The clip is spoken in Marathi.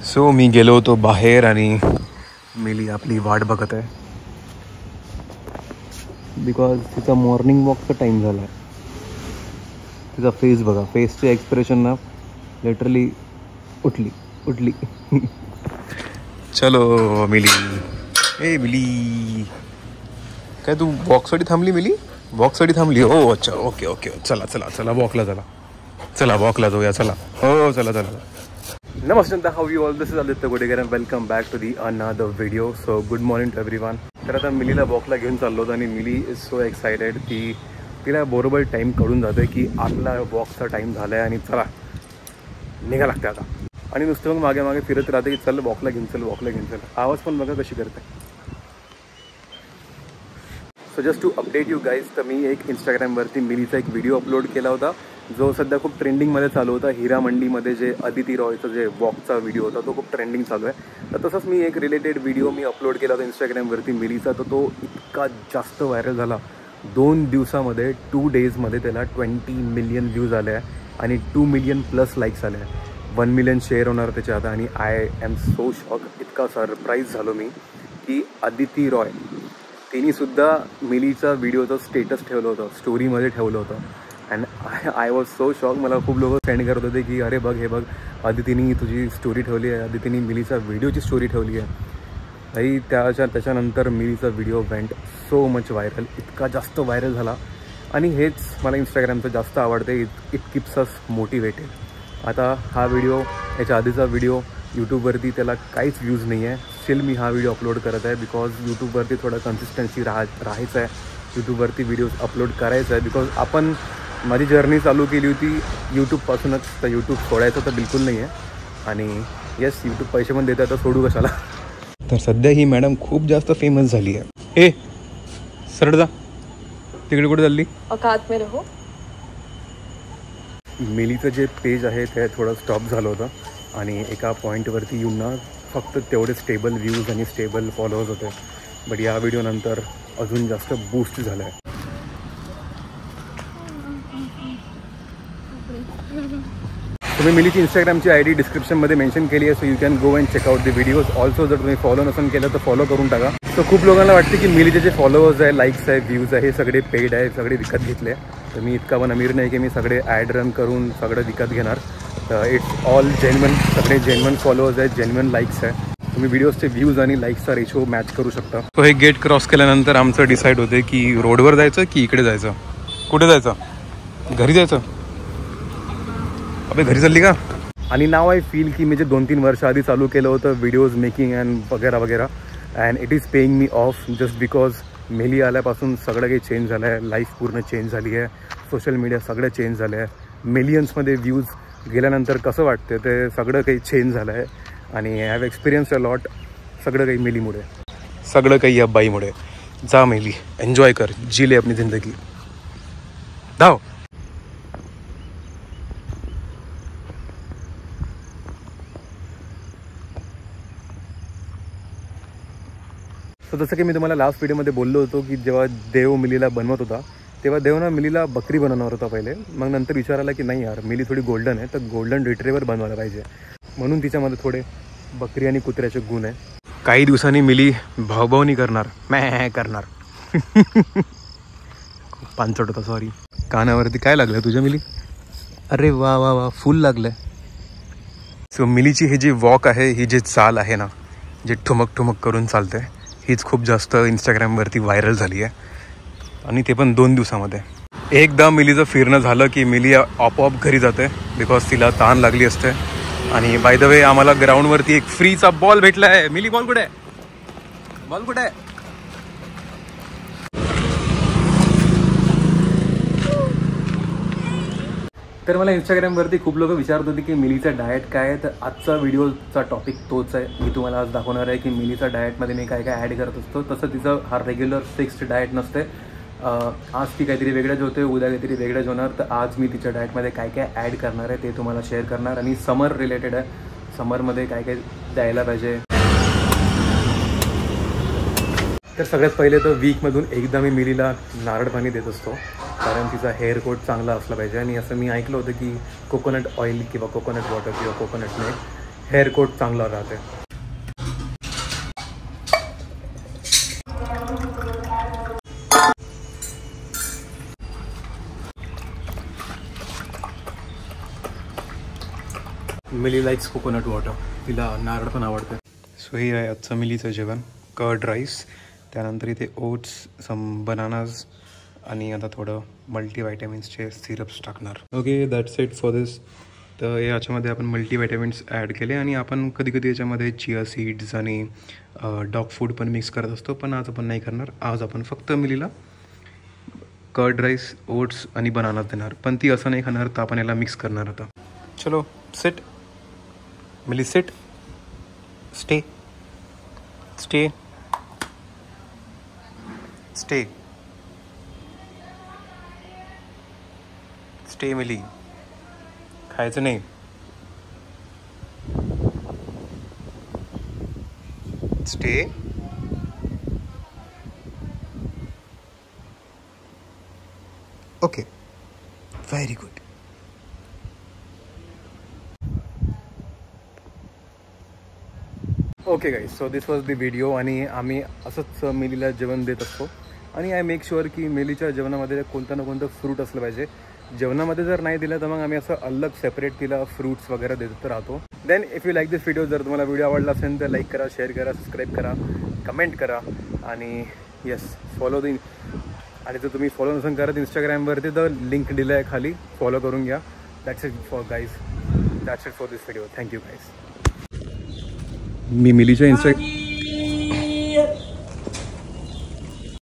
सो मी गेलो होतो बाहेर आणि मिली आपली वाट बघत आहे बिकॉज तिचा मॉर्निंग वॉकचा टाईम झाला आहे. तिचा फेस बघा, फेसचे एक्सप्रेशन ना लिटरली उठली. चलो मिली. ए मिली, काय तू वॉकसाठी थांबली? मिली वॉकसाठी थांबली? हो अच्छा, ओके. चला वॉकला जाऊया. चला हो चला. नमस्कार, how you all, this is Aditya Godekar and welcome back to the another video. So good morning to everyone. तर आता मिलीला वॉकला घेऊन चाललो होतो आणि मिली इज सो एक्सायटेड की तिला बरोबर टाईम कळून जातो की आपला वॉकचा टाईम झाला आहे आणि चला निघा लागते आता. आणि नुसतं मग मागे फिरत राहते की चल वॉकला घेऊन चल. आवाज पण बघा कशी करते. So just to update you guys, तर मी एक इंस्टाग्रामवरती मिलीचा एक व्हिडिओ अपलोड केला होता जो सध्या खूप ट्रेंडिंगमध्ये चालू होता. हिरा मंडीमध्ये जे अदिती रॉयचा जे वॉकचा व्हिडिओ होता तो खूप ट्रेंडिंग चालू आहे. तर तसंच मी एक रिलेटेड व्हिडिओ मी अपलोड केला होता इंस्टाग्रामवरती मिलीचा. तर तो इतका जास्त व्हायरल झाला. 2 दिवसामध्ये 2 डेजमध्ये त्याला 20 मिलियन व्ह्यूज आले आहे आणि 2 मिलियन प्लस लाईक्स आले आहे. 1 मिलियन शेअर होणार त्याच्या आता. आणि आय एम सो शॉक, इतका सरप्राईज झालो मी की अदिती रॉय तिनेसुद्धा मिलीचा व्हिडिओचं स्टेटस ठेवलं होतं, स्टोरीमध्ये ठेवलं होतं. And I was so shock. मला खूप लोक सेंड करत होते की अरे बघ, हे बघ अदितीने तुझी स्टोरी ठेवली आहे, अदितीने मिलीचा व्हिडिओची स्टोरी ठेवली आहे. तरी त्याच्यानंतर मिलीचा video went so much viral, इतका जास्त व्हायरल झाला. आणि हेच मला इंस्टाग्रामचं जास्त आवडते, इट कीप्स अस मोटिवेटेड. आता हा व्हिडिओ, याच्या आधीचा व्हिडिओ यूट्यूबवरती त्याला काहीच व्ह्यूज नाही आहे. स्टील मी हा व्हिडिओ अपलोड करत आहे बिकॉज यूट्यूबवरती थोडं कन्सिस्टन्सी राहायचं आहे. यूट्यूबवरती व्हिडिओज अपलोड करायचं आहे बिकॉज आपण माझी जर्नी चालू केली होती यूट्यूबपासूनच. तर यूट्यूब सोडायचं तर बिलकुल नाही आहे. आणि येस, यूट्यूब पैसे पण देतात तर सोडू कशाला. तर सध्या ही मॅडम खूप जास्त फेमस झाली आहे. ए सरळ जा, तिकडे कुठे चालली? औकात में रहो. मिलीचं जे पेज आहे ते थोडं स्टॉप झालं होतं आणि एका पॉईंटवरती येऊन ना फक्त तेवढे स्टेबल व्ह्यूज आणि स्टेबल फॉलोअर्स होते. बट या व्हिडिओनंतर अजून जास्त बूस्ट झालं आहे. तुम्ही मिलीची इंस्टाग्रामची ID डिस्क्रिप्शनमध्ये मेन्शन केली आहे. So you can go and checkout the videos. Also जर तुम्ही फॉलो नसेल केलं तर फॉलो करून टाका. तर खूप लोकांना वाटते की मिलीचे जे फॉलोअर्स आहे, लाईक्स आहे, व्ह्यूज आहे, हे सगळे पेड आहे, सगळे विकत घेतले. तर मी इतका पण अमीर नाही की मी सगळे ॲड रन करून सगळं विकत घेणार. तर इट्स ऑल जेन्युइन, सगळे जेन्युइन फॉलोअर्स आहेत, जेन्युइन लाईक्स आहे. तुम्ही व्हिडिओजचे व्ह्यूज आणि लाईक्सचा रेशो मॅच करू शकता. तो हे गेट क्रॉस केल्यानंतर आमचं डिसाईड होते की रोडवर जायचं की इकडे जायचं. कुठे जायचं? घरी जायचं. अबे घरी चालली का? आणि नाव आय फील की मी जे 2-3 वर्ष आधी चालू केलं होतं व्हिडिओज मेकिंग अँड वगैरे and it is paying me off just because Mili आल्यापासून सगळं काही चेंज झालं आहे. लाईफ पूर्ण चेंज झाली आहे. सोशल मीडिया सगळं चेंज झालं आहे. मिलियन्समध्ये व्ह्यूज गेल्यानंतर कसं वाटतं ते सगळं काही चेंज झालं आहे. आणि I have experience a lot. सगळं काही मिलीमुळे, सगळं काही या बाईमुळे. जा मिली, एन्जॉय कर, जी ले अपनी जिंदगी. धाव. तर जसं की मी तुम्हाला लास्ट व्हिडिओमध्ये बोललो होतो की जेव्हा देव मिलीला बनवत होता तेव्हा देव ना मिलीला बकरी बनवणार होता पहिले. मग नंतर विचार आला की नाही यार, मिली थोडी गोल्डन आहे तर गोल्डन रिट्रीवर बनवायला पाहिजे. म्हणून तिच्यामध्ये थोडे बकरी आणि कुत्र्याचे गुण आहे. काही दिवसांनी मिली भावभावनी करणार, मॅ करणार. खूप पानचट होता, सॉरी. कानावरती काय लागलं तुझ्या मिली? अरे वा वा वा, फुल लागलं. सो मिलीची ही जी वॉक आहे, ही जी चाल आहे ना, जे ठुमक करून चालते, हीच खूप जास्त इंस्टाग्रामवरती व्हायरल झाली आहे. आणि ते पण 2 दिवसामध्ये. एकदा मिलीचं फिरणं झालं की मिली आपोआप घरी जाते बिकॉज तिला ताण लागली असते. आणि बाय द वे आम्हाला ग्राउंडवरती एक फ्रीचा बॉल भेटला आहे. मिली, बॉल कुठे आहे? बॉल कुठे आहे? तर मला इंस्टाग्रामवरती खूप लोक विचारत होते की मिलीचा डाएट काय आहे. तर आजचा व्हिडिओचा टॉपिक तोच आहे. मी तुम्हाला आज दाखवणार आहे की मिलीचा डाएटमध्ये मी काय ॲड करत असतो. तसं तिचं हा रेग्युलर फिक्स्ड डाएट नसते. आज ती काहीतरी वेगळंच होते, उद्या काहीतरी वेगळंच होणार. तर आज मी तिच्या डाएटमध्ये काय ॲड करणार आहे ते तुम्हाला शेअर करणार. आणि समर रिलेटेड आहे. समरमध्ये काय द्यायला पाहिजे. तर सगळ्यात पहिले तर वीकमधून एकदा मी मिलीला नारळ पाणी देत असतो कारण तिचा हेअर कोट चांगला असला पाहिजे. आणि असं मी ऐकलं होतं की कोकोनट ऑइल किंवा कोकोनट वॉटर किंवा कोकोनट मिल्क हेअर कोट चांगला राहते. मिली लाईक्स कोकोनट वॉटर, तिला नारळ पण आवडते. सो हे आहे आजचं मिलीचं जेवण. कर्ड राईस, त्यानंतर इथे ओट्स, सम बनानाज आणि आता थोडं मल्टीव्हिटॅमिन्सचे सिरप्स टाकणार. ओके, दॅट्स इट फॉर दिस. तर याच्यामध्ये आपण मल्टीव्हिटॅमिन्स ॲड केले आणि आपण कधी कधी याच्यामध्ये चिया सीड्स आणि डॉग फूड पण मिक्स करत असतो, पण आज आपण नाही करणार. आज आपण फक्त मिलीला कर्ड राईस, ओट्स आणि बनानाज देणार, पण ती असं नाही खाणार, तर आपण याला मिक्स करणार आता. चलो sit Mili, sit, stay stay stay stay Mili, खायचं नाही. Stay. Okay, very good. Okay guys, so this was the video. आणि आम्ही असंच मिलीला जेवण देत असतो आणि आय मेक शुअर की मिलीच्या जेवणामध्ये कोणतं ना कोणतं फ्रूट असलं पाहिजे. जेवणामध्ये जर नाही दिलं तर मग आम्ही असं अलग सेपरेट तिला फ्रूट्स वगैरे देत राहतो. Then if you like this video, जर तुम्हाला व्हिडिओ आवडला असेल तर लाईक करा, शेअर करा, सबस्क्राईब करा, कमेंट करा आणि येस फॉलो द. आणि जर तुम्ही फॉलो नसेल करत इंस्टाग्रामवरती तर लिंक दिलं आहे खाली, फॉलो करून घ्या. That's it for guys, that's it for this video. Thank you guys. मी मिलीच्या